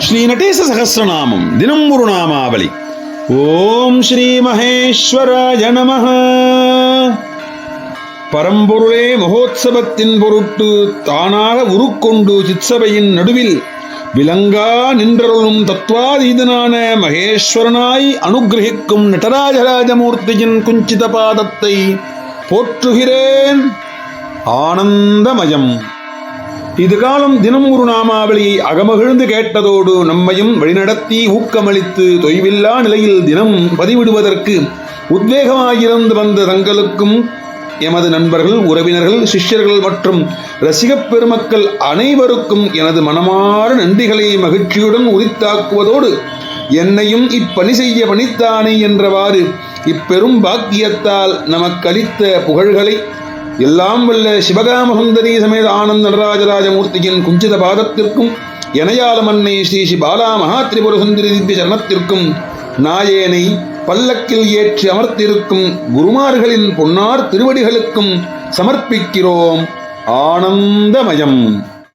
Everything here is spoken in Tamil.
ஸ்ரீ நடேச சகஸ்ரநாமம் தினம் ஒரு நாமாவளி. ஓம் ஸ்ரீ மகேஸ்வராய நமஹ. பரம்பொருளே மகோத்சவத்தின் பொருட்டு தானாக உருக்கொண்டு சிற்சபையின் நடுவில் விலங்கா நின்றருளும் தத்வாதீதனான மகேஸ்வரனாய் அனுகிரகிக்கும் நடராஜராஜமூர்த்தியின் குஞ்சித பாதத்தை போற்றுகிறேன். ஆனந்தமயம். இது காலம் தினம் ஒரு நாமாவளியை அகமகிழ்ந்து கேட்டதோடு நம்மையும் வழிநடத்தி ஊக்கமளித்து தொய்வில்லா நிலையில் தினம் பதிவிடுவதற்கு உத்வேகமாயிருந்து வந்த தங்களுக்கும் எமது நண்பர்கள், உறவினர்கள், சிஷ்யர்கள் மற்றும் ரசிகப் பெருமக்கள் அனைவருக்கும் எனது மனமார நன்றிகளை மகிழ்ச்சியுடன் உரித்தாக்குவதோடு என்னையும் இப்பணி செய்ய பணித்தானே என்றவாறு இப்பெரும் பாக்கியத்தால் நமக்களித்த புகழ்களை எல்லாம் வல்ல சிவகாமசுந்தரி சமேத ஆனந்த நடராஜராஜமூர்த்தியின் குஞ்சித பாதத்திற்கும் எனையாலம் அன்னை ஸ்ரீ ஸ்ரீ பாலா மகாத்ரிபுர சுந்தரி திவ்ய சரணத்திற்கும் நாயேனை பல்லக்கில் ஏற்றி அமர்த்திருக்கும் குருமார்களின் பொன்னார் திருவடிகளுக்கும் சமர்ப்பிக்கிறோம். ஆனந்தமயம்.